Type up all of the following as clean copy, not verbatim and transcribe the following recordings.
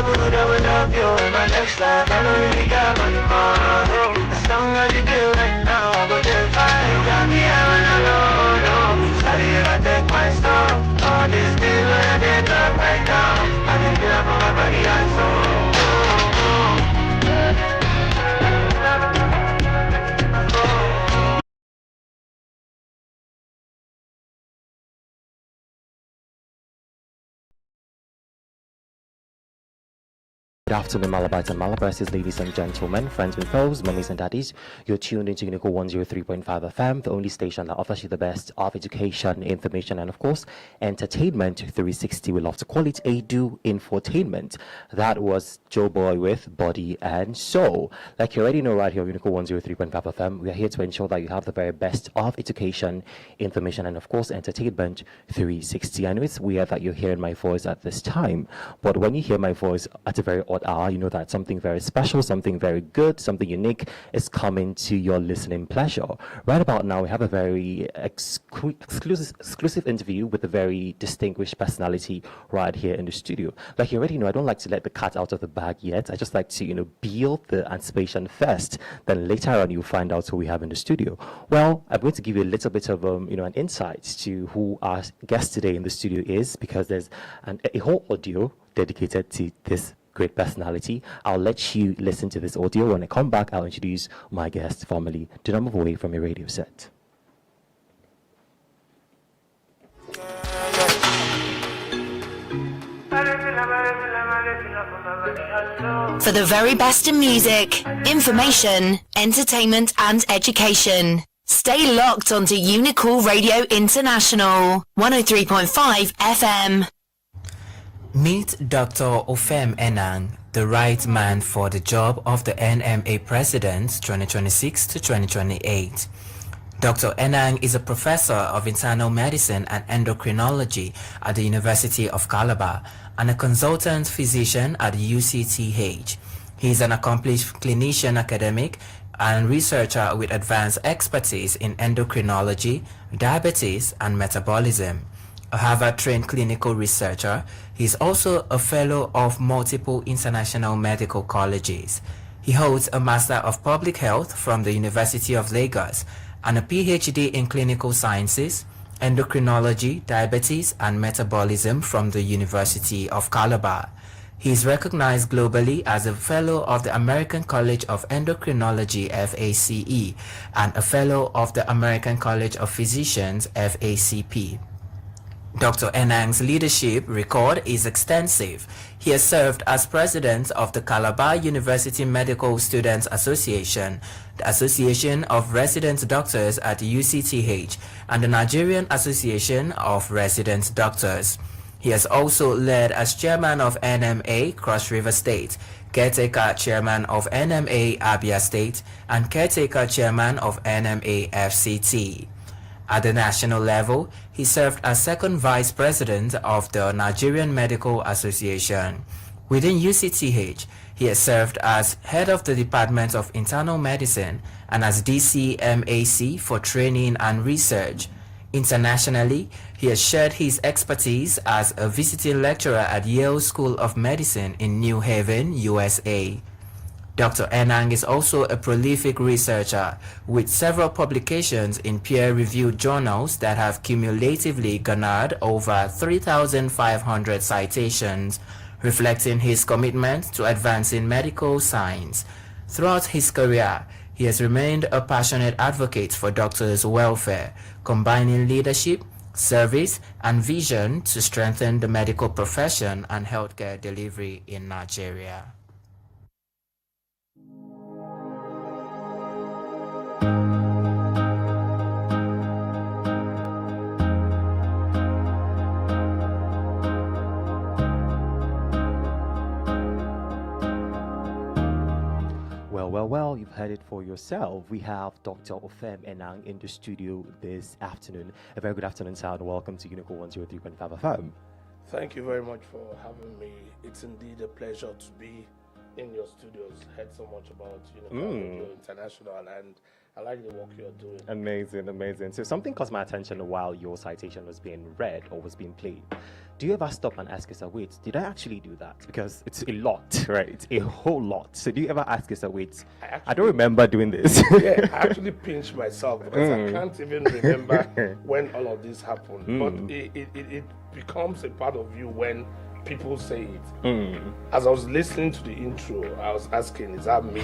good, I will love you in my next life. I don't really got money tomorrow. As long as you do right now, I will just fine. You got me out and alone, no. Sorry if I take my stuff. All this things when I did drop right now. I didn't feel up on my body and soul. Good afternoon, Malabites and Malabases, ladies and gentlemen, friends and foes, mummies and daddies. You're tuned into UNICAL 103.5 FM, the only station that offers you the best of education, information, and of course, entertainment 360. We love to call it a do infotainment. That was Joe Boy with Body and Soul. Like you already know, right here on UNICAL 103.5 FM, we are here to ensure that you have the very best of education, information, and of course, entertainment 360. I know it's weird that you're hearing my voice at this time, but when you hear my voice at a very odd hour, you know that something very special, something very good, something unique is coming to your listening pleasure. Right about now, we have a very exclusive interview with a very distinguished personality right here in the studio. Like you already know, I don't like to let the cat out of the bag yet. I just like to, build the anticipation first. Then later on, you'll find out who we have in the studio. Well, I'm going to give you a little bit of, an insight to who our guest today in the studio is, because there's a whole audio dedicated to this great personality. I'll let you listen to this audio. When I come back, I'll introduce my guest formally. Do not move away from your radio set. For the very best in music, information, entertainment and education, stay locked onto UNICAL Radio International, 103.5 FM. Meet Dr. Ofem Enang, the right man for the job of the NMA President 2026 to 2028. Dr. Enang is a professor of internal medicine and endocrinology at the University of Calabar and a consultant physician at UCTH. He is an accomplished clinician, academic, and researcher with advanced expertise in endocrinology, diabetes, and metabolism. A Harvard-trained clinical researcher, he is also a fellow of multiple international medical colleges. He holds a Master of Public Health from the University of Lagos and a PhD in Clinical Sciences, Endocrinology, Diabetes, and Metabolism from the University of Calabar. He is recognized globally as a Fellow of the American College of Endocrinology, FACE, and a Fellow of the American College of Physicians, FACP. Dr. Enang's leadership record is extensive. He has served as president of the Calabar University Medical Students Association, the Association of Resident Doctors at UCTH, and the Nigerian Association of Resident Doctors. He has also led as chairman of NMA Cross River State, caretaker chairman of NMA Abia State, and caretaker chairman of NMA FCT. At the national level, he served as second vice president of the Nigerian Medical Association. Within UCTH, he has served as head of the Department of Internal Medicine and as DCMAC for training and research. Internationally, he has shared his expertise as a visiting lecturer at Yale School of Medicine in New Haven, USA. Dr. Enang is also a prolific researcher with several publications in peer-reviewed journals that have cumulatively garnered over 3,500 citations, reflecting his commitment to advancing medical science. Throughout his career, he has remained a passionate advocate for doctors' welfare, combining leadership, service, and vision to strengthen the medical profession and healthcare delivery in Nigeria. Well, you've heard it for yourself. We have Dr. Ofem Enang in the studio this afternoon. A very good afternoon, sir, and welcome to UNICAL 103.5 FM. Thank you very much for having me. It's indeed a pleasure to be in your studios, heard so much about UNICAL Radio International, and I like the work you're doing. Amazing. So something caught my attention while your citation was being read or was being played. Do you ever stop and ask yourself, wait, did I actually do that? Because it's a lot, right? It's a whole lot. So do you ever ask yourself, wait, I don't remember doing this? Yeah, I actually pinch myself because I can't even remember when all of this happened. But it becomes a part of you when people say it. As I was listening to the intro, I was asking, is that me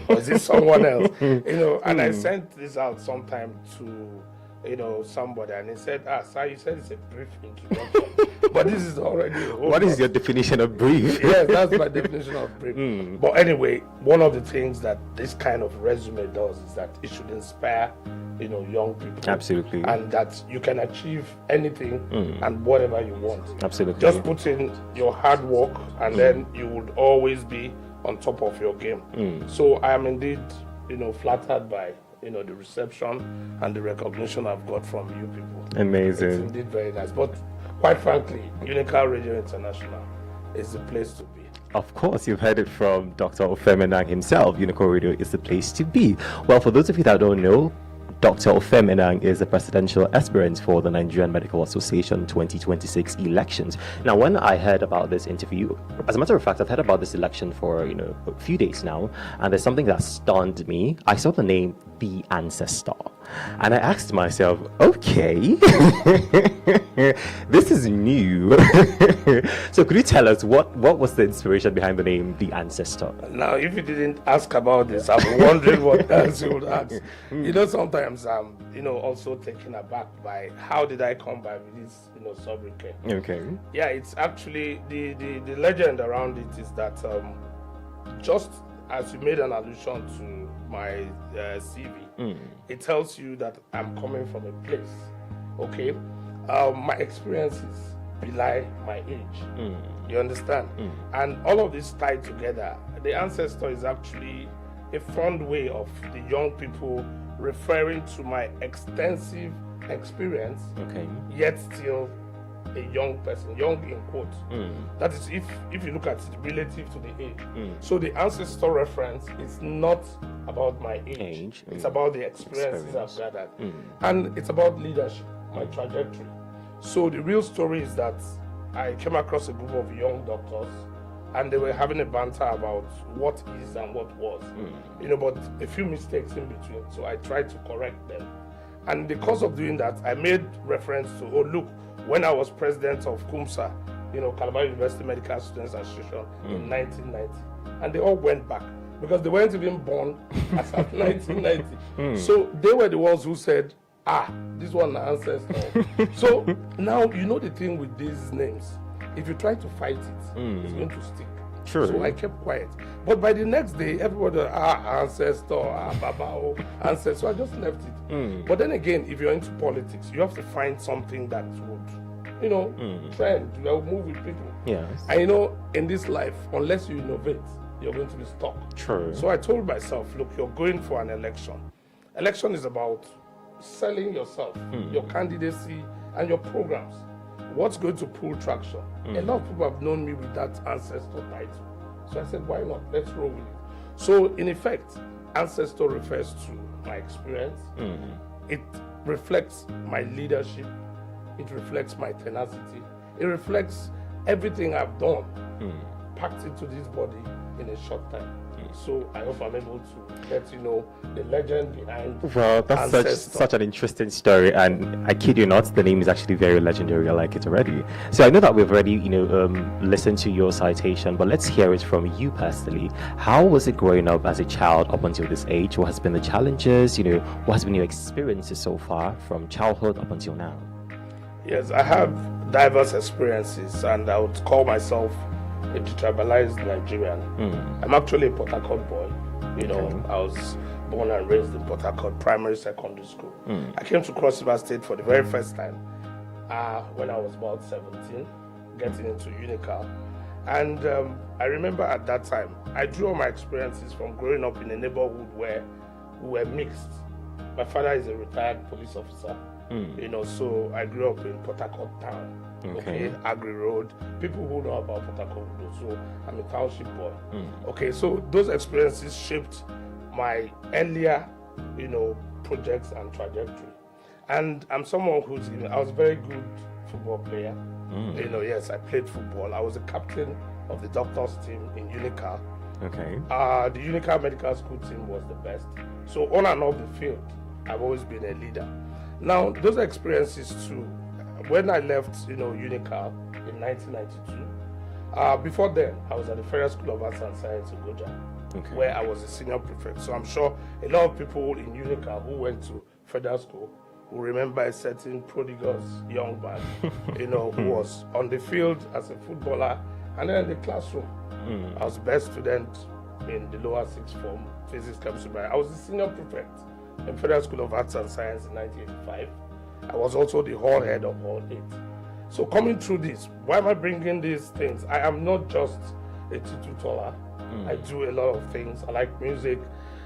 or is it someone else? And I sent this out sometime to somebody, and he said, sir, you said it's a brief introduction. But this is already a whole What is your definition of brief? Yes, that's my definition of brief. But anyway, one of the things that this kind of resume does is that it should inspire young people. Absolutely. And that you can achieve anything and whatever you want. Absolutely. Just put in your hard work, and then you would always be on top of your game. So I am indeed flattered by the reception and the recognition I've got from you people. Amazing. It's indeed very nice. But quite frankly, UNICAL Radio International is the place to be. Of course, you've heard it from Dr. Ofem Enang himself. UNICAL Radio is the place to be. Well, for those of you that don't know, Dr. Ofem Enang is a presidential aspirant for the Nigerian Medical Association 2026 elections. Now, when I heard about this interview, as a matter of fact, I've heard about this election for a few days now, and there's something that stunned me. I saw the name The Ancestor, and I asked myself, okay, this is new. So could you tell us what was the inspiration behind the name The Ancestor? Now, if you didn't ask about this, I'm wondering what else you would ask. Sometimes I'm, also taken aback by how did I come by with this, sobriquet. Okay. Yeah, it's actually, the legend around it is that just as you made an allusion to my CV, it tells you that I'm coming from a place, okay? My experiences belie my age, you understand? And all of this tied together, the Ancestor is actually a fond way of the young people referring to my extensive experience, yet still a young person, young in quotes. That is, if you look at it relative to the age. So the Ancestor reference is not about my age. It's about the experiences I've gathered. And it's about leadership, my trajectory. So the real story is that I came across a group of young doctors, and they were having a banter about what is and what was, but a few mistakes in between. So I tried to correct them. And in the course of doing that, I made reference to, look, when I was president of CUMSA, Calabar University Medical Students Association in 1990, and they all went back because they weren't even born as of 1990. So they were the ones who said, this one Ancestor. So now, the thing with these names, if you try to fight it, it's going to stick. Sure. So I kept quiet. But by the next day, everybody, Ancestor, Babao, Ancestor. So I just left it. But then again, if you're into politics, you have to find something that would, trend, that will move with people. Yes. And in this life, unless you innovate, you're going to be stuck. True. So I told myself, look, you're going for an election. Election is about selling yourself, your candidacy, and your programs. What's going to pull traction? A lot of people have known me with that Ancestor title. So I said, why not? Let's roll with it. So in effect, Ancestor refers to my experience. It reflects my leadership. It reflects my tenacity. It reflects everything I've done, packed into this body in a short time. So I hope I'm able to let the legend behind. Well, that's such an interesting story, and I kid you not, the name is actually very legendary. I like it already. So I know that we've already listened to your citation, but let's hear it from you personally. How was it growing up as a child up until this age? What has been the challenges? What has been your experiences so far from childhood up until now? Yes, I have diverse experiences, and I would call myself a detribalized Nigerian. I'm actually a Port Harcourt boy. I was born and raised in Port Harcourt primary, secondary school. I came to Cross River State for the very first time when I was about 17, getting into UNICAL. And I remember at that time, I drew on my experiences from growing up in a neighborhood where we were mixed. My father is a retired police officer, You know, so I grew up in Port Harcourt town. Okay, Agri Road. People who know about Port Harcourt know. So I'm a township boy. Okay, so those experiences shaped my earlier, you know, projects and trajectory. And I'm someone who's, you know, I was a very good football player. You know, yes, I played football. I was the captain of the doctors team in UNICAL. Okay. The UNICAL medical school team was the best. So on and off the field, I've always been a leader. Now, those experiences too, when I left, you know, UNICAL in 1992, before then, I was at the Federal School of Arts and Science in Goja, where I was a senior prefect. So I'm sure a lot of people in UNICAL who went to Federal School will remember a certain prodigious young man, you know, who was on the field as a footballer and then in the classroom. I was best student in the lower sixth form, physics, chemistry. I was the senior prefect in Federal School of Arts and Science in 1985. I was also the hall head of Hall 8. So coming through this, why am I bringing these things? I am not just a tutor. I do a lot of things. I like music.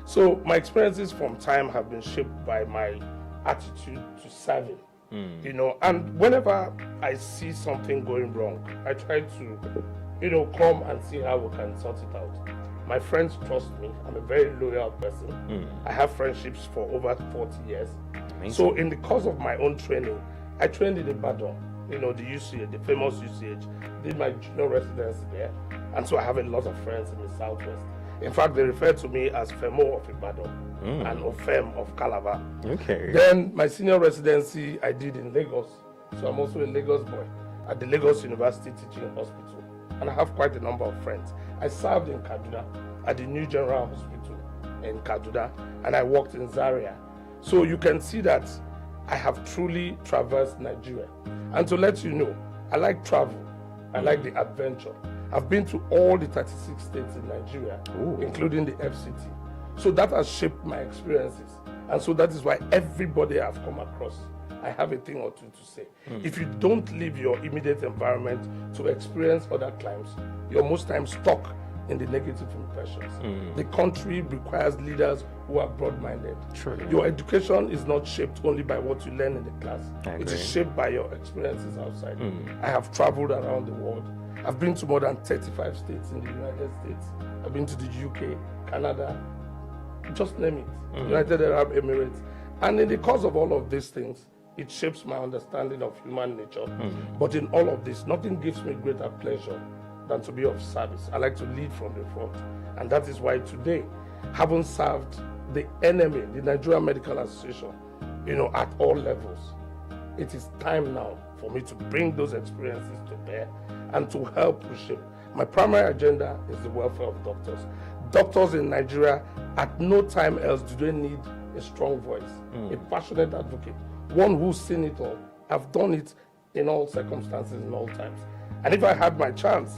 So my experiences from time have been shaped by my attitude to serving. You know, and whenever I see something going wrong, I try to, you know, come and see how we can sort it out. My friends trust me. I'm a very loyal person. I have friendships for over 40 years. Amazing. So in the course of my own training, I trained in Ibadan, you know, the UCH, the famous UCH, did my junior residency there. And so I have a lot of friends in the Southwest. In fact, they refer to me as Femo of Ibadan and Ofem of Calabar. Okay. Then my senior residency I did in Lagos. So I'm also a Lagos boy at the Lagos University Teaching Hospital. And I have quite a number of friends. I served in Kaduna at the New General Hospital in Kaduna, and I worked in Zaria. So you can see that I have truly traversed Nigeria. And to let you know, I like travel. I like the adventure. I've been to all the 36 states in Nigeria, including the FCT. So that has shaped my experiences. And so that is why everybody I've come across, I have a thing or two to say. If you don't leave your immediate environment to experience other climes, you're most times stuck in the negative impressions. The country requires leaders who are broad-minded. True. Your education is not shaped only by what you learn in the class. I It agree. is shaped by your experiences outside. I have traveled around the world. I've been to more than 35 states in the United States. I've been to the UK, Canada, just name it, United Arab Emirates. And in the course of all of these things, it shapes my understanding of human nature. But in all of this, nothing gives me greater pleasure than to be of service. I like to lead from the front. And that is why today, having served the NMA, the Nigerian Medical Association, you know, at all levels, it is time now for me to bring those experiences to bear and to help reshape. My primary agenda is the welfare of doctors. Doctors in Nigeria, at no time else do they need a strong voice, a passionate advocate, one who's seen it all. I've done it in all circumstances, in all times. And if I had my chance,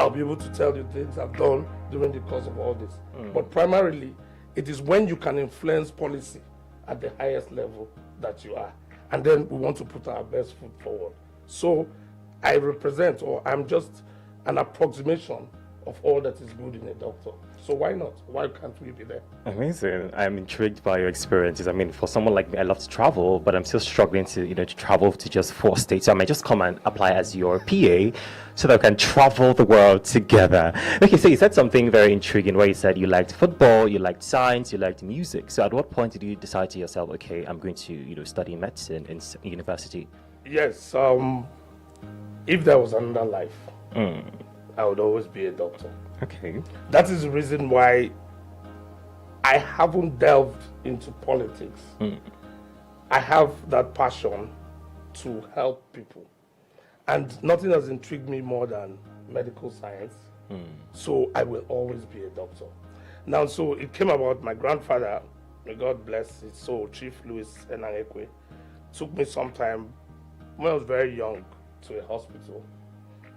I'll be able to tell you things I've done during the course of all this. But primarily, it is when you can influence policy at the highest level that you are. And then we want to put our best foot forward. So I represent, or I'm just an approximation of all that is good in a doctor. So why not? Why can't we be there? Amazing. I'm intrigued by your experiences. I mean, for someone like me, I love to travel, but I'm still struggling to, to travel to just 4 states. So I might just come and apply as your PA so that we can travel the world together. Okay, so you said something very intriguing where you said you liked football, you liked science, you liked music. So at what point did you decide to yourself, okay, I'm going to, study medicine in university? Yes. If there was another life, I would always be a doctor. Okay. That is the reason why I haven't delved into politics. I have that passion to help people. And nothing has intrigued me more than medical science. So I will always be a doctor. Now, so it came about, my grandfather, may God bless his soul, Chief Louis Enang, took me sometime when I was very young to a hospital.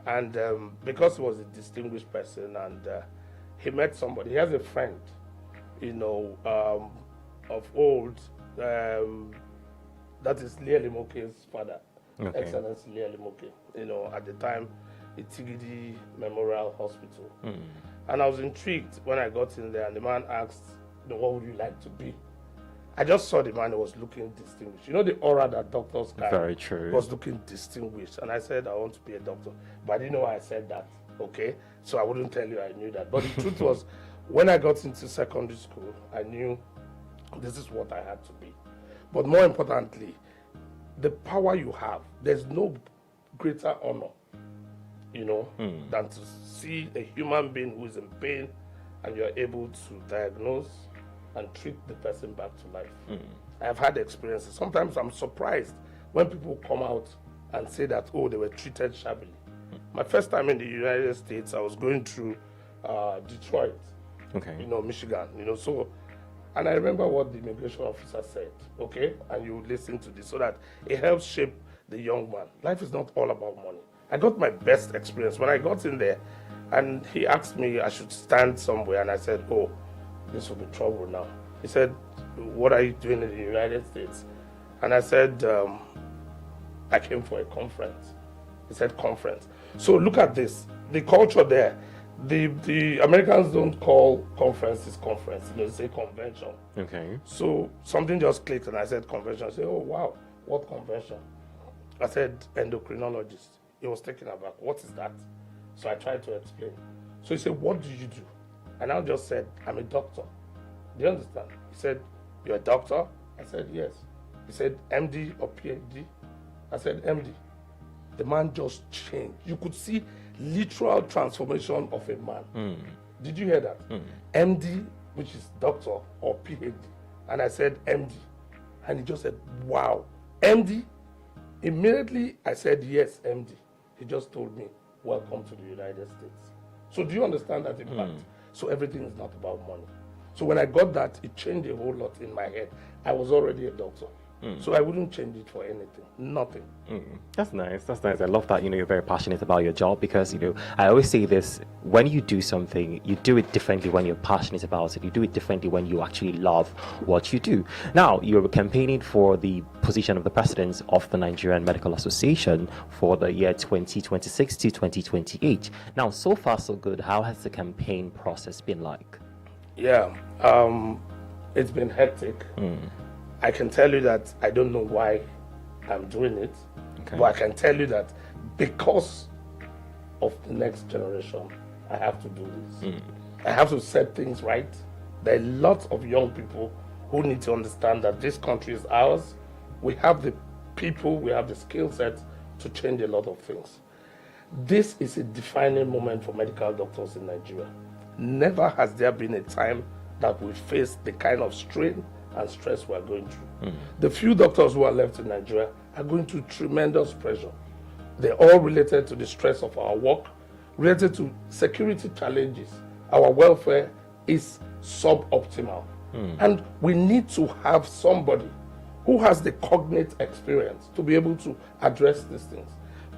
And because he was a distinguished person and he met somebody, he has a friend, of old, that is Lia Limoke's father, Excellency Lia Limoke, at the time, Itigidi Memorial Hospital. And I was intrigued when I got in there and the man asked, what would you like to be? I just saw the man who was looking distinguished. You know the aura that doctors carry? Very true. Was looking distinguished. And I said, I want to be a doctor. But I didn't know why I said that, okay? So I wouldn't tell you I knew that. But the truth was, when I got into secondary school, I knew this is what I had to be. But more importantly, the power you have, there's no greater honor, you know, than to see a human being who is in pain and you're able to diagnose and treat the person back to life. I've had experiences. Sometimes I'm surprised when people come out and say that, oh, they were treated shabbily. My first time in the United States, I was going through Detroit, you know, Michigan, you know, so, and I remember what the immigration officer said, okay? And you listen to this so that it helps shape the young man. Life is not all about money. I got my best experience when I got in there, and he asked me I should stand somewhere, and I said, oh, this will be trouble now. He said, what are you doing in the United States? And I said, I came for a conference. He said, conference. So look at this, the culture there. The Americans don't call conferences conference, you know, they say convention. Okay. So something just clicked and I said convention. I said, oh wow, what convention? I said endocrinologist. He was taken aback. What is that? So I tried to explain. So he said, what do you do? And I just said, I'm a doctor. Do you understand? He said, you're a doctor? I said, yes. He said, MD or PhD? I said, MD. The man just changed. You could see literal transformation of a man. Did you hear that? MD, which is doctor, or PhD. And I said, MD. And he just said, wow, MD? Immediately I said, yes, MD. He just told me, welcome to the United States. So do you understand that impact? So everything is not about money. So when I got that, it changed a whole lot in my head. I was already a doctor. So I wouldn't change it for anything. Nothing. That's nice. That's nice. I love that, you know, you're very passionate about your job because, you know, I always say this, when you do something, you do it differently when you're passionate about it. You do it differently when you actually love what you do. Now, you're campaigning for the position of the president of the Nigerian Medical Association for the year 2026 to 2028. Now, so far, so good. How has the campaign process been like? Yeah, it's been hectic. I can tell you that I don't know why I'm doing it, but I can tell you that because of the next generation, I have to do this. I have to set things right. There are lots of young people who need to understand that this country is ours. We have the people, we have the skill set to change a lot of things. This is a defining moment for medical doctors in Nigeria. Never has there been a time that we face the kind of strain and stress we are going through. The few doctors who are left in Nigeria are going through tremendous pressure. They're all related to the stress of our work, related to security challenges. Our welfare is suboptimal. And we need to have somebody who has the cognate experience to be able to address these things.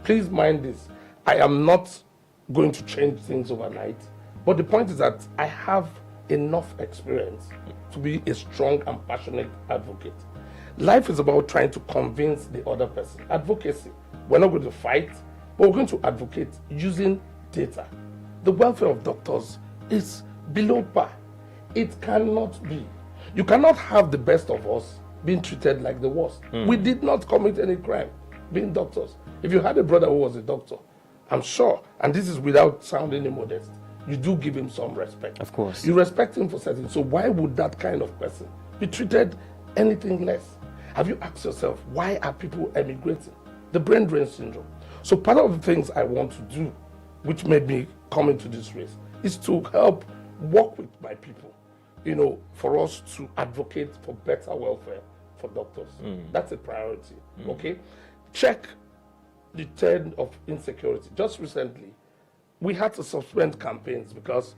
Please mind this, I am not going to change things overnight, but the point is that I have enough experience to be a strong and passionate advocate. Life is about trying to convince the other person. Advocacy. We're not going to fight, but we're going to advocate using data. The welfare of doctors is below par. It cannot be. You cannot have the best of us being treated like the worst. We did not commit any crime being doctors. If you had a brother who was a doctor, I'm sure, and this is without sounding immodest, you do give him some respect. Of course. You respect him for certain. So why would that kind of person be treated anything less? Have you asked yourself, why are people emigrating? The brain drain syndrome. So part of the things I want to do, which made me come into this race, is to help work with my people, you know, for us to advocate for better welfare for doctors. That's a priority, okay? Check the trend of insecurity. Just recently, we had to suspend campaigns because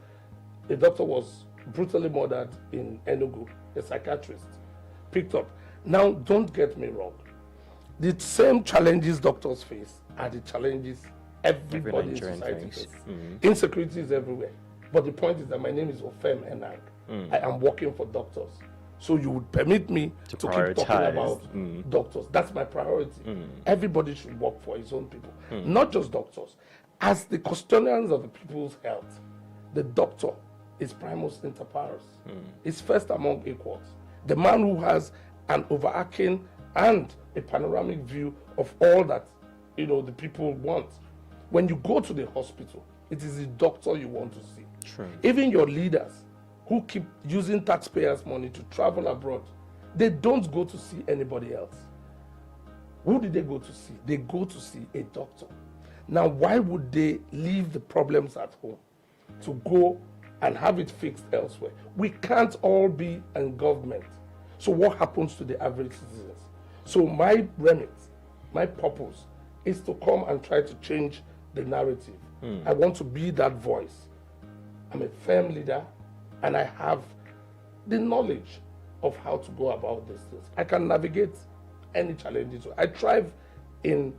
a doctor was brutally murdered in Enugu, a psychiatrist, picked up. Now, don't get me wrong. The same challenges doctors face are the challenges everybody in society faces. Insecurity is everywhere. But the point is that my name is Ofem Enang. I am working for doctors. So you would permit me to keep talking about doctors. That's my priority. Everybody should work for his own people, not just doctors. As the custodians of the people's health, the doctor is primus inter pares. It's first among equals. the man who has an overarching and a panoramic view of all that, the people want. When you go to the hospital, it is the doctor you want to see. True. Even your leaders who keep using taxpayers' money to travel abroad, they don't go to see anybody else. Who did they go to see? They go to see a doctor. Now, why would they leave the problems at home to go and have it fixed elsewhere? We can't all be in government. So what happens to the average citizens? So my remit, my purpose is to come and try to change the narrative. I want to be that voice. I'm a firm leader and I have the knowledge of how to go about these things. I can navigate any challenges. I thrive in,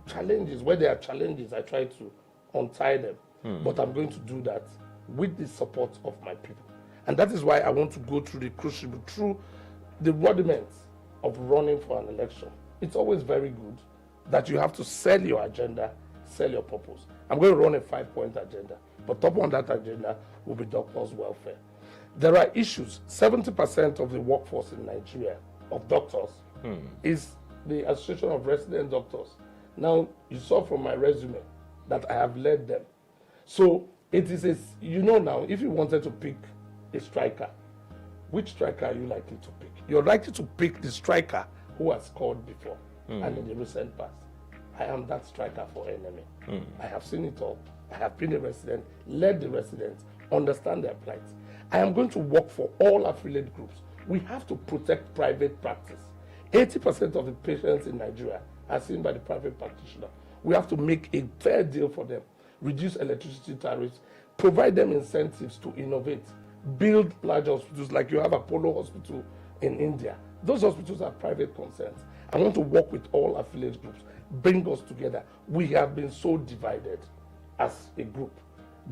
challenges. Where there are challenges, I try to untie them. But I'm going to do that with the support of my people. And that is why I want to go through the crucible, through the rudiments of running for an election. It's always very good that you have to sell your agenda, sell your purpose. I'm going to run a 5-point agenda, but top on that agenda will be doctors' welfare. There are issues. 70% of the workforce in Nigeria of doctors is the Association of Resident Doctors. Now, you saw from my resume that I have led them. So it is now, if you wanted to pick a striker, which striker are you likely to pick? You're likely to pick the striker who has scored before and in the recent past. I am that striker for NMA. I have seen it all. I have been a resident, led the residents, understand their plight. I am going to work for all affiliate groups. We have to protect private practice. 80% of the patients in Nigeria are seen by the private practitioner. We have to make a fair deal for them, reduce electricity tariffs, provide them incentives to innovate, build large hospitals like you have Apollo Hospital in India. Those hospitals are private concerns. I want to work with all affiliate groups, bring us together. We have been so divided as a group.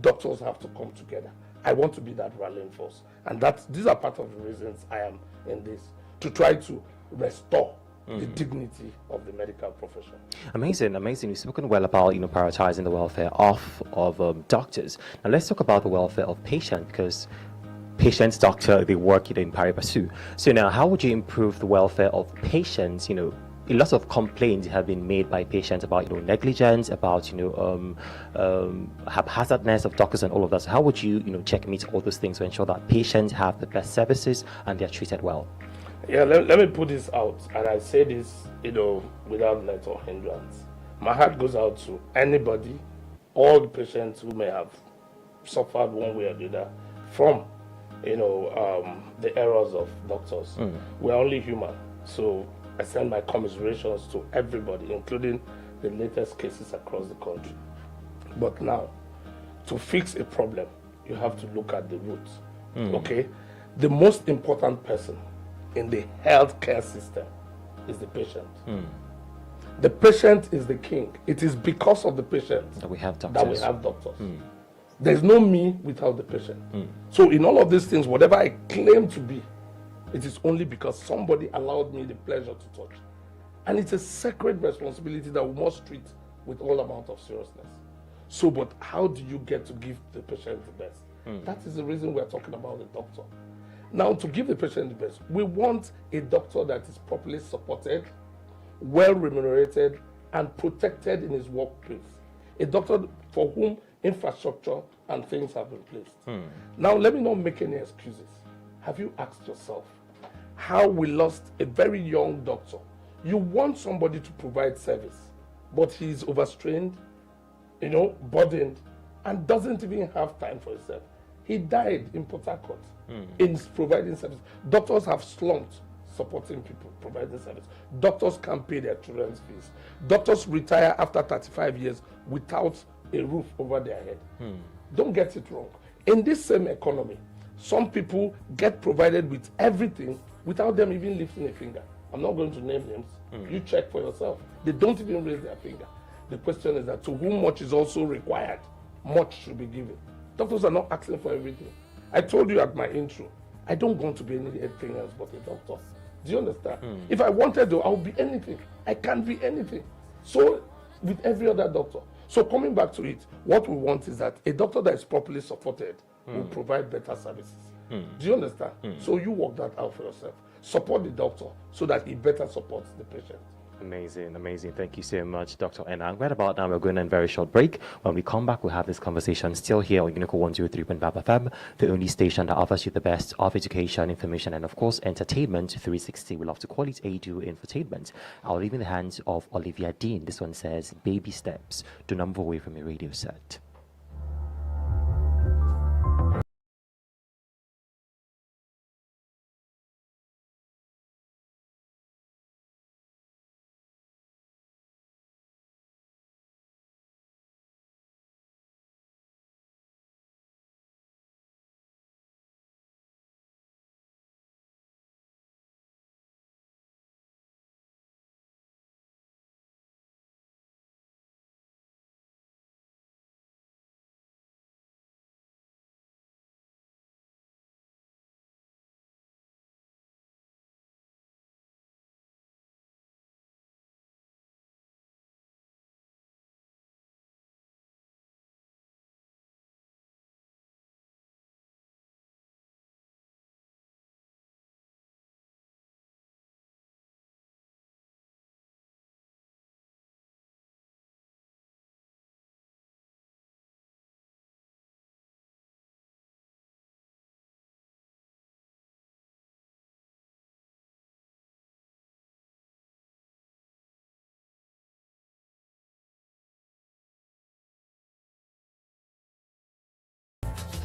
Doctors have to come together. I want to be that rallying force. And these are part of the reasons I am in this, to try to restore the dignity of the medical profession. Amazing. You've spoken well about prioritizing the welfare of doctors. Now let's talk about the welfare of patients, because patients, doctor, they work in pari passu. So now, how would you improve the welfare of patients? A lot of complaints have been made by patients about negligence, about haphazardness of doctors and all of that. So how would you checkmate all those things to ensure that patients have the best services and they're treated well? Yeah, let me put this out, and I say this, without let or hindrance. My heart goes out to anybody, all the patients who may have suffered one way or the other from, the errors of doctors. We're only human, so I send my commiserations to everybody, including the latest cases across the country. But now, to fix a problem, you have to look at the roots. Okay? The most important person in the healthcare system is the patient. The patient is the king. It is because of the patient that we have doctors. There's no me without the patient. So in all of these things, whatever I claim to be, it is only because somebody allowed me the pleasure to touch. And it's a sacred responsibility that we must treat with all amount of seriousness. So, but how do you get to give the patient the best? That is the reason we're talking about the doctor. Now, to give the patient the best, we want a doctor that is properly supported, well remunerated, and protected in his workplace. A doctor for whom infrastructure and things have been placed. Now, let me not make any excuses. Have you asked yourself how we lost a very young doctor? You want somebody to provide service, but he's overstrained, burdened, and doesn't even have time for himself. He died in Port Harcourt in providing service. Doctors have slumped supporting people, providing service. Doctors can't pay their children's fees. Doctors retire after 35 years without a roof over their head. Don't get it wrong. In this same economy, some people get provided with everything without them even lifting a finger. I'm not going to name names. You check for yourself. They don't even raise their finger. The question is that to whom much is also required, much should be given. Doctors are not asking for everything. I told you at my intro, I don't want to be anything else but a doctor. Do you understand? If I wanted to, I would be anything. I can't be anything. So, with every other doctor. So, coming back to it, what we want is that a doctor that is properly supported will provide better services. Do you understand? So you work that out for yourself. Support the doctor so that he better supports the patient. Amazing, amazing. Thank you so much, Dr. Enang. Right about now, we're going on a very short break. When we come back, we'll have this conversation still here on UNICAL 103.5 FM, the only station that offers you the best of education, information, and of course, entertainment 360. We love to call it ADU Infotainment. I'll leave in the hands of Olivia Dean. This one says, baby steps. Do not move away from your radio set.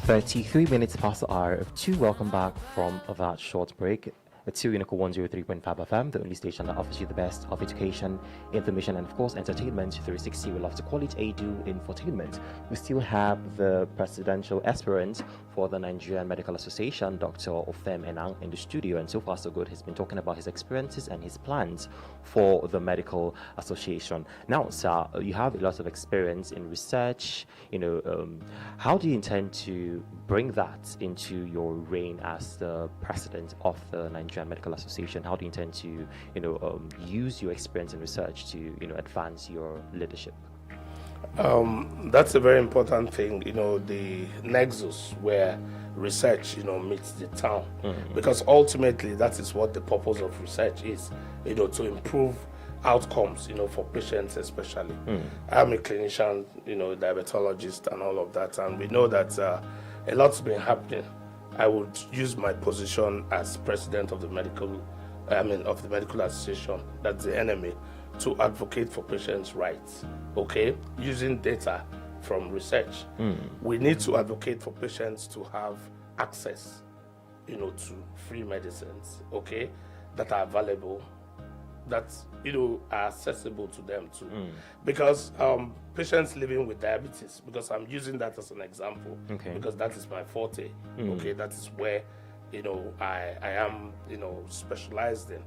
"33 minutes past the hour of 2. Welcome back from that short break. It's UNICAL 103.5 FM, the only station that offers you the best of education, information, and of course, entertainment 360. We love to call it ADU Infotainment. We still have the presidential aspirant for the Nigerian Medical Association, Dr. Ofem Enang, in the studio, and so far so good. He's been talking about his experiences and his plans for the Medical Association. Now, sir, you have a lot of experience in research. How do you intend to bring that into your reign as the president of the Nigerian Medical Association? How do you intend to, use your experience in research to, advance your leadership? That's a very important thing, the nexus where research, meets the town. Because ultimately that is what the purpose of research is, to improve outcomes, for patients especially. I'm a clinician, diabetologist and all of that, and we know that a lot's been happening. I would use my position as president of the Medical Association, that's the NMA, to advocate for patients' rights, okay? Using data from research. We need to advocate for patients to have access, to free medicines, okay, that are available, that, are accessible to them too. Because patients living with diabetes, because I'm using that as an example, because that is my forte, okay, that is where, I am, specialized in.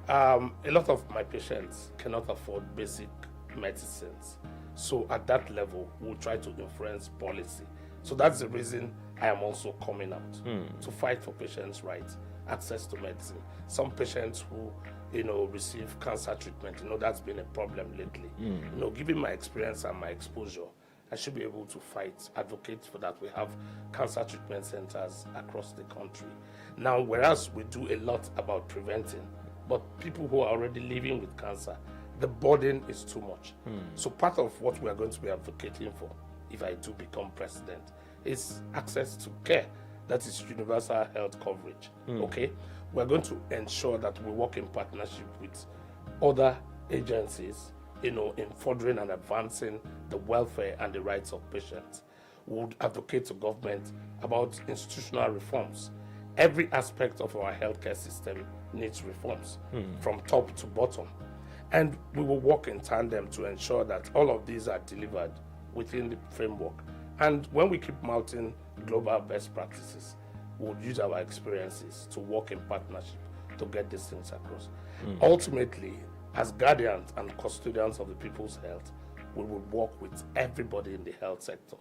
A lot of my patients cannot afford basic medicines. So at that level, we'll try to influence policy. So that's the reason I am also coming out to fight for patients' rights, access to medicine. Some patients who, receive cancer treatment, that's been a problem lately. Given my experience and my exposure, I should be able to fight, advocate for that. We have cancer treatment centers across the country. Now, whereas we do a lot about preventing, but people who are already living with cancer, the burden is too much. So part of what we are going to be advocating for, if I do become president, is access to care. That is universal health coverage, okay? We're going to ensure that we work in partnership with other agencies, in furthering and advancing the welfare and the rights of patients. We would advocate to government about institutional reforms. Every aspect of our healthcare system needs reforms, from top to bottom. And we will work in tandem to ensure that all of these are delivered within the framework. And when we keep mounting global best practices, we'll use our experiences to work in partnership to get these things across. Ultimately, as guardians and custodians of the people's health, we will work with everybody in the health sector.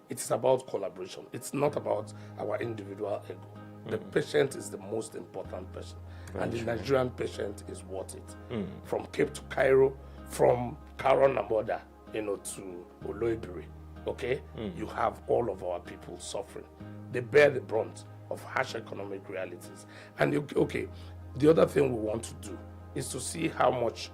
It's about collaboration. It's not about our individual ego. The patient is the most important person. And the Nigerian patient is worth it. From Cape to Cairo, from Cairo Namoda, to Oloibiri, okay? You have all of our people suffering. They bear the brunt of harsh economic realities. And okay, the other thing we want to do is to see how much,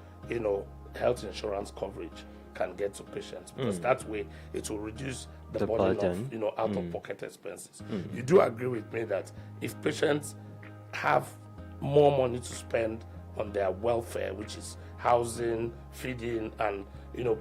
health insurance coverage can get to patients, because that way it will reduce the burden of, out-of-pocket expenses. You do agree with me that if patients have more money to spend on their welfare, which is housing, feeding, and,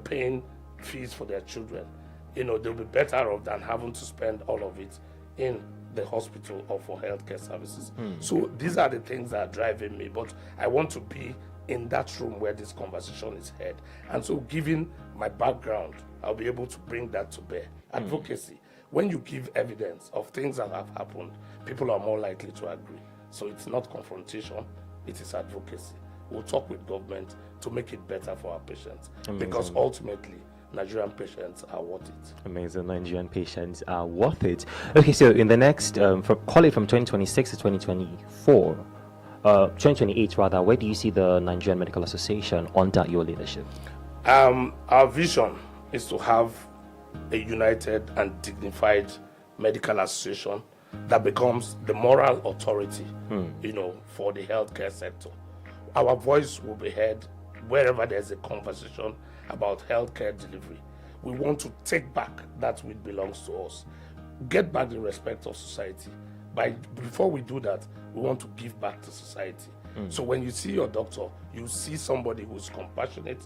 paying fees for their children, they'll be better off than having to spend all of it in the hospital or for healthcare services. So these are the things that are driving me, but I want to be in that room where this conversation is had. And so given my background, I'll be able to bring that to bear. Advocacy. When you give evidence of things that have happened, people are more likely to agree. So it's not confrontation, it is advocacy. We'll talk with government to make it better for our patients. Amazing. Because ultimately, Nigerian patients are worth it. Amazing. Nigerian patients are worth it. Okay, so in the next, call it from 2026 to 2024, 2028 rather, where do you see the Nigerian Medical Association under your leadership? Our vision is to have a united and dignified medical association that becomes the moral authority, for the healthcare sector. Our voice will be heard wherever there's a conversation about healthcare delivery. We want to take back that which belongs to us, get back the respect of society. Before we do that, we want to give back to society. So when you see your doctor, you see somebody who's compassionate,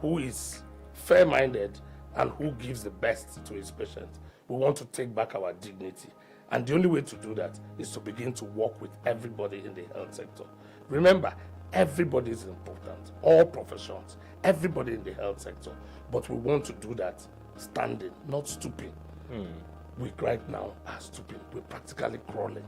who is fair-minded, and who gives the best to his patient. We want to take back our dignity. And the only way to do that is to begin to work with everybody in the health sector. Remember, everybody is important, all professions, everybody in the health sector. But we want to do that standing, not stooping. We right now are stooping. We're practically crawling.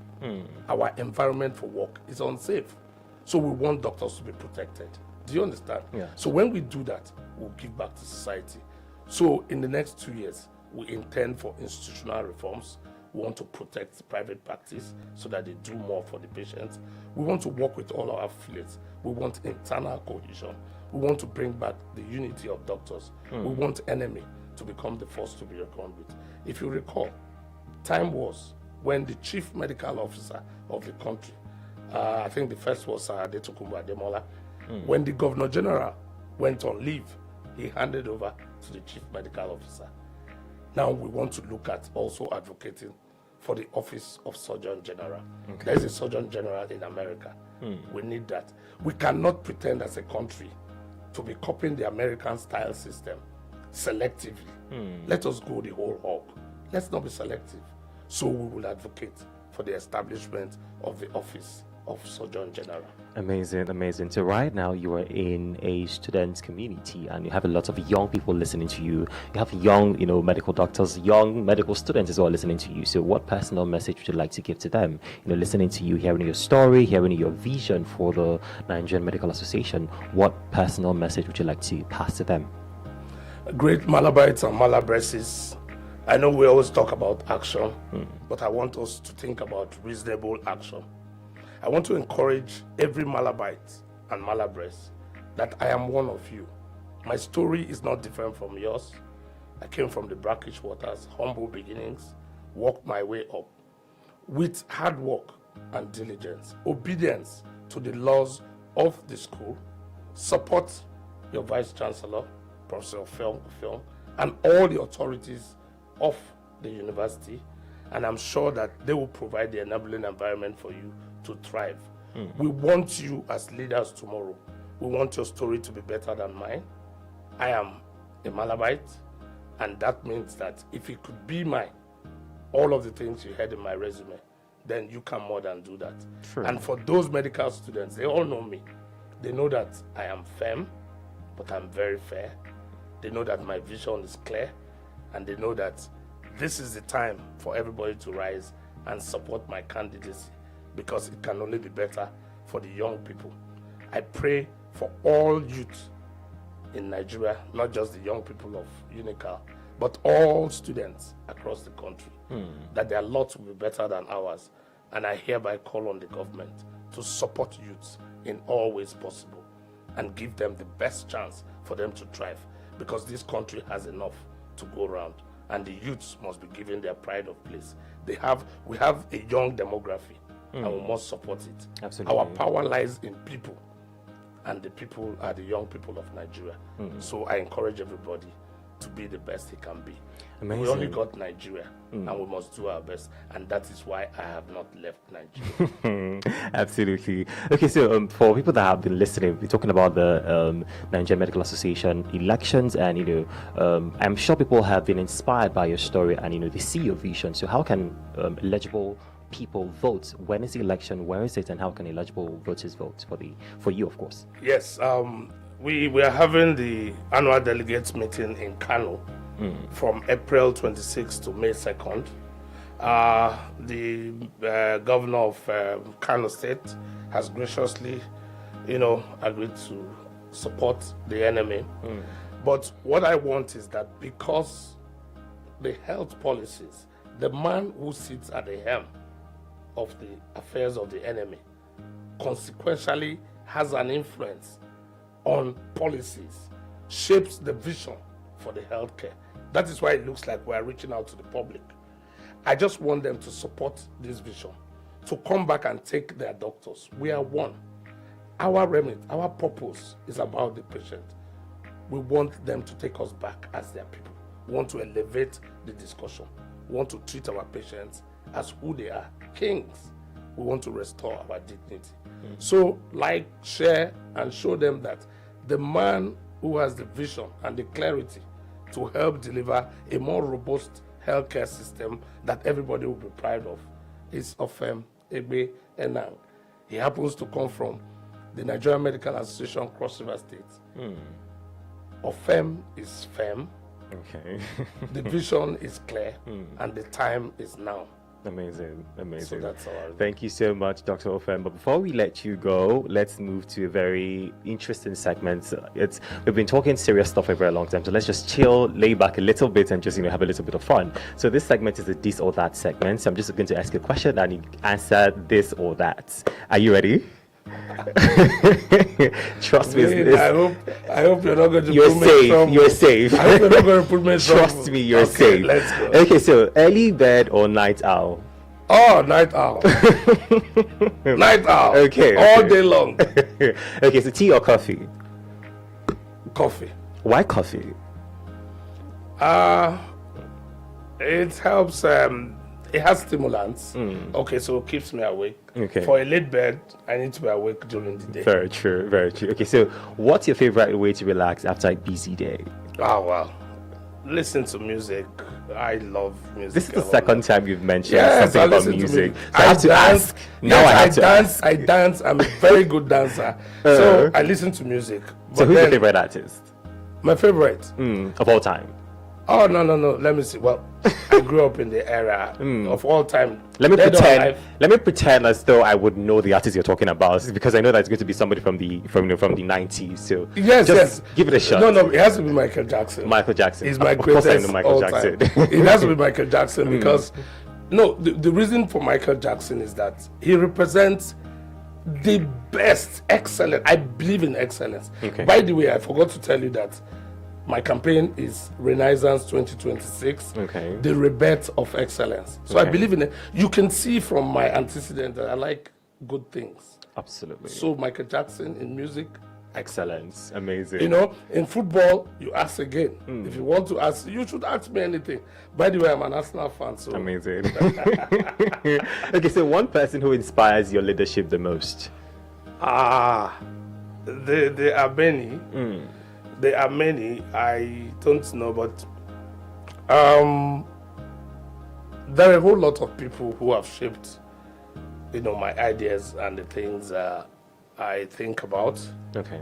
Our environment for work is unsafe. So we want doctors to be protected. Do you understand? Yeah. So when we do that, we'll give back to society. So in the next 2 years, we intend for institutional reforms. We want to protect private practice so that they do more for the patients. We want to work with all our affiliates. We want internal cohesion. We want to bring back the unity of doctors. We want NMA to become the force to be reckoned with. If you recall, time was when the chief medical officer of the country, I think the first was Adetokunbo Ademola, when the governor general went on leave, he handed over to the chief medical officer. Now we want to look at also advocating for the office of Surgeon General. Okay. There is a Surgeon General in America. We need that. We cannot pretend as a country to be copying the American style system selectively. Let us go the whole hog. Let's not be selective. So we will advocate for the establishment of the office of Surgeon General. Amazing, amazing. So right now you are in a student community and you have a lot of young people listening to you. You have young, medical doctors, young medical students as well listening to you. So what personal message would you like to give to them? Listening to you, hearing your story, hearing your vision for the Nigerian Medical Association. What personal message would you like to pass to them? Great Malabites and Malabresses, I know we always talk about action, but I want us to think about reasonable action. I want to encourage every Malabite and Malabrese that I am one of you. My story is not different from yours. I came from the brackish waters, humble beginnings, worked my way up. With hard work and diligence, obedience to the laws of the school, support your Vice Chancellor, Professor Ofem, and all the authorities of the university, and I'm sure that they will provide the enabling environment for you to thrive. We want you as leaders tomorrow. We want your story to be better than mine. I am a Malabite, and that means that if it could be mine, all of the things you heard in my resume, then you can more than do that. True. And for those medical students, they all know me. They know that I am firm, but I'm very fair. They know that my vision is clear, and they know that this is the time for everybody to rise and support my candidacy, because it can only be better for the young people. I pray for all youth in Nigeria, not just the young people of UNICAL, but all students across the country, that their lot will be better than ours. And I hereby call on the government to support youths in all ways possible and give them the best chance for them to thrive, because this country has enough to go around, and the youths must be given their pride of place. we have a young demography, and we must support it. Absolutely. Our power lies in people, and the people are the young people of Nigeria. So I encourage everybody to be the best he can be. Amazing. We only got Nigeria, and we must do our best, and that is why I have not left Nigeria. Absolutely. Okay, so for people that have been listening, we're talking about the Nigerian Medical Association elections, and I'm sure people have been inspired by your story, and they see your vision. So how can eligible people vote? When is the election? Where is it? And how can eligible voters vote for you, of course? Yes, we are having the annual delegates meeting in Kano from April 26th to May 2nd. The governor of Kano State has graciously, agreed to support the NMA. But what I want is that because the health policies, the man who sits at the helm of the affairs of the NMA consequentially has an influence on policies, shapes the vision for the healthcare. That is why it looks like we are reaching out to the public. I just want them to support this vision, to come back and take their doctors. We are one. Our remit, our purpose is about the patient. We want them to take us back as their people. We want to elevate the discussion. We want to treat our patients as who they are, kings. We want to restore our dignity. So, share, and show them that the man who has the vision and the clarity to help deliver a more robust healthcare system that everybody will be proud of is Ofem Enang. He happens to come from the Nigerian Medical Association, Cross River State. Ofem is firm. Okay. The vision is clear, and the time is now. Amazing. So that's all. Thank you so much, Dr. Ofem. But before we let you go, let's move to a very interesting segment. We've been talking serious stuff for a very long time, so let's just chill, lay back a little bit, and just have a little bit of fun. So this segment is a this or that segment. So I'm just going to ask you a question, and you answer this or that. Are you ready? Trust me. I hope you're not going to You're put safe. me in trouble. You're safe. I hope you're not going to put me in trouble. Trust me, you're Okay, safe. let's go. Okay, so early bird or night owl? Oh, night owl. Night owl. Okay. All day long. Okay, so tea or coffee? Coffee. Why coffee? It helps. It has stimulants. Okay, so it keeps me awake. Okay. For a late bird, I need to be awake during the day. Very true, very true. Okay, so what's your favorite way to relax after a busy day? Oh, wow. Listen to music. I love music. This is the second time you've mentioned Yes, something I about listen to music. music. So I have to dance. ask. Now I have to ask. I dance. I'm a very good dancer. So I listen to music. So But who's your then, favorite artist? my favorite? Of all time? Oh, no. Let me see. Well, I grew up in the era of all time. Let me Dead or pretend. alive. Let me pretend as though I would know the artist you're talking about, because I know that it's going to be somebody from the 90s. So Yes. give it a shot. No, it has to be Michael Jackson. Michael Jackson. He's my Of course I greatest know Michael all Jackson. time. It has to be Michael Jackson because the reason for Michael Jackson is that he represents the best, excellent. I believe in excellence. Okay. By the way, I forgot to tell you that my campaign is Renaissance 2026. Okay. The rebirth of excellence. So I Okay. believe in it. You can see from my antecedent that I like good things. Absolutely. So Michael Jackson in music, Excellence. Amazing. in football, you ask again. If you want to ask, you should ask me anything. By the way, I'm an Arsenal fan, so Amazing. Okay, so one person who inspires your leadership the most? there are many. There are many. I don't know, but there are a whole lot of people who have shaped, my ideas and the things I think about. Okay.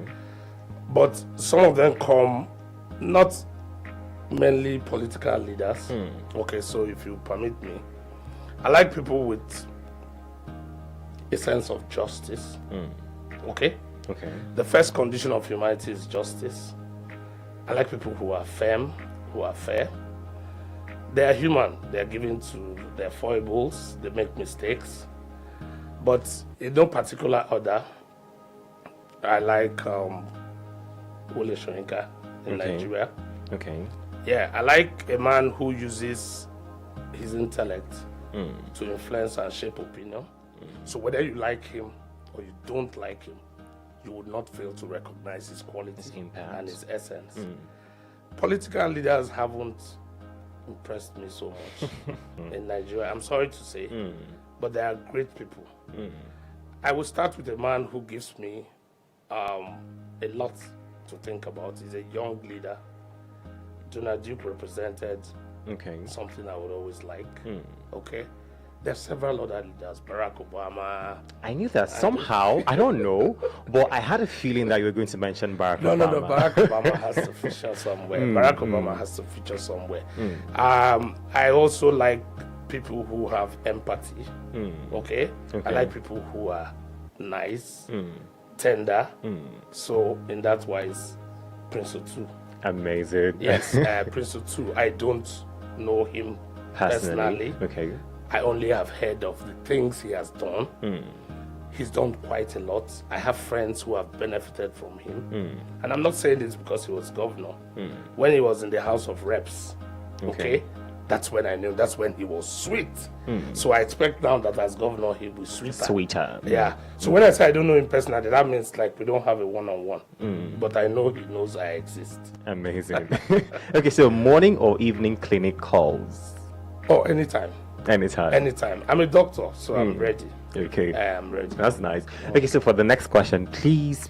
But some of them come not mainly political leaders. Okay, so if you permit me, I like people with a sense of justice. Okay? Okay. The first condition of humanity is justice. I like people who are firm, who are fair. They are human. They are given to their foibles. They make mistakes. But in no particular order, I like Wole Soyinka in Nigeria. Okay. Yeah, I like a man who uses his intellect to influence and shape opinion. So whether you like him or you don't like him, you would not fail to recognize his quality and his essence. Political leaders haven't impressed me so much in Nigeria. I'm sorry to say, but they are great people. I will start with a man who gives me a lot to think about. He's a young leader. Donald Duke represented something I would always like. Okay. There's several other leaders, Barack Obama. I knew that somehow, I don't know, but I had a feeling that you were going to mention Barack Obama. No, Barack Obama has to feature somewhere. Barack Obama has to feature somewhere. I also like people who have empathy. Okay? I like people who are nice, tender. So, in that wise, Prince Otu. Amazing. Yes, Prince Otu. I don't know him personally. Okay. I only have heard of the things he has done. He's done quite a lot. I have friends who have benefited from him. And I'm not saying this because he was governor. When he was in the House of Reps, okay, that's when I knew. That's when he was sweet. So I expect now that as governor, he'll be sweeter. Yeah. So when I say I don't know him personally, that means like we don't have a one-on-one. But I know he knows I exist. Amazing. Okay, so morning or evening clinic calls? Oh, anytime. Anytime. I'm a doctor, so I'm ready. Okay. I'm ready. That's nice. Okay, so for the next question, please,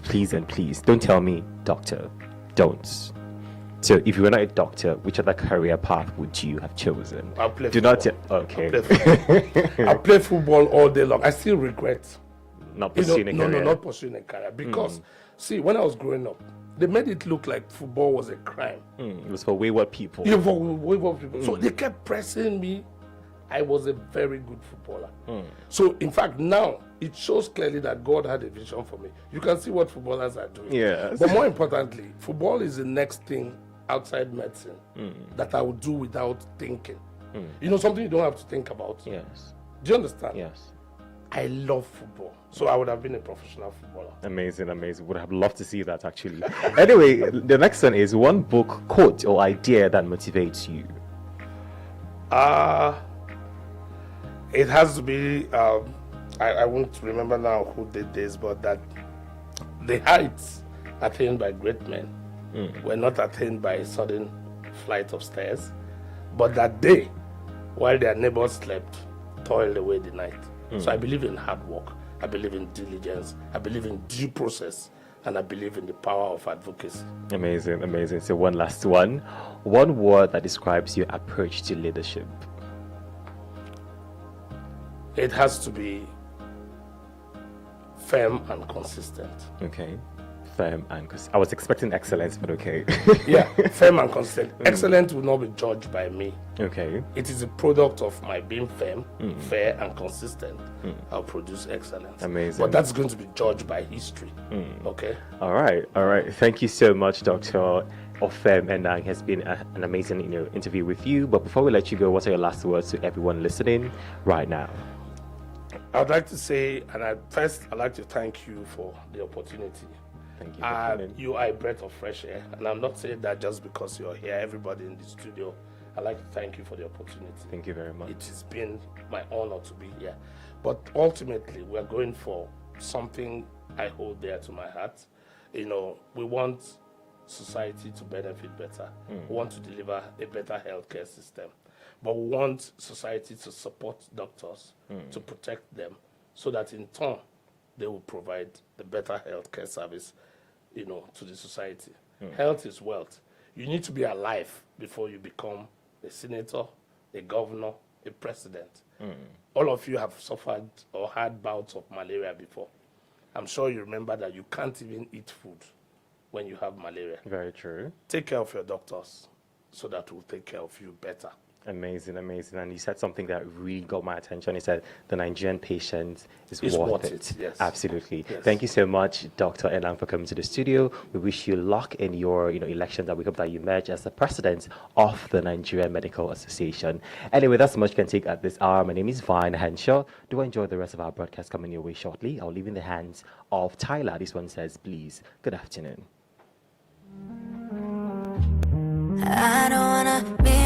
don't tell me doctor. Don't. So if you were not a doctor, which other career path would you have chosen? I'll play Do football. not okay. I play football all day long. I still regret not pursuing a career. No, not pursuing a career. Because, see, when I was growing up, they made it look like football was a crime. It was for wayward people. Yeah, for wayward people. So they kept pressing me. I was a very good footballer. So, in fact, now it shows clearly that God had a vision for me. You can see what footballers are doing. Yes. But more importantly, football is the next thing outside medicine that I would do without thinking. You know, something you don't have to think about. Yes. Do you understand? Yes. I love football. So I would have been a professional footballer. Amazing. Would have loved to see that actually. Anyway, the next one is one book, quote, or idea that motivates you. It has to be, I won't remember now who did this, but that the heights attained by great men were not attained by a sudden flight of stairs, but that they, while their neighbors slept, toiled away the night. So I believe in hard work, I believe in diligence, I believe in due process, and I believe in the power of advocacy. Amazing. So one last one. One word that describes your approach to leadership. It has to be firm and consistent. Okay. Firm and consistent. I was expecting excellence, but okay. Yeah, firm and consistent. Excellence will not be judged by me. Okay. It is a product of my being firm, fair, and consistent. I'll produce excellence. Amazing. But that's going to be judged by history. Okay? All right. Thank you so much, Dr. Ofem Enang. Has been an amazing interview with you. But before we let you go, what are your last words to everyone listening right now? I'd like to say, and I'd like to thank you for the opportunity. Thank you for coming. You are a breath of fresh air, and I'm not saying that just because you're here, everybody in the studio. I'd like to thank you for the opportunity. Thank you very much. It has been my honor to be here. But ultimately, we're going for something I hold dear to my heart. We want society to benefit better. We want to deliver a better healthcare system. But we want society to support doctors, to protect them, so that in turn, they will provide the better healthcare service, to the society. Health is wealth. You need to be alive before you become a senator, a governor, a president. All of you have suffered or had bouts of malaria before. I'm sure you remember that you can't even eat food when you have malaria. Very true. Take care of your doctors so that we'll take care of you better. Amazing. And you said something that really got my attention. You said the Nigerian patient is worth it. Yes. Absolutely. Yes. Thank you so much, Dr. Enang, for coming to the studio. We wish you luck in your election, that we hope that you emerge as the president of the Nigerian Medical Association. Anyway, that's much you can take at this hour. My name is Vine Henshaw. Do enjoy the rest of our broadcast coming your way shortly. I'll leave in the hands of Tyler. This one says, please, good afternoon. I don't wanna be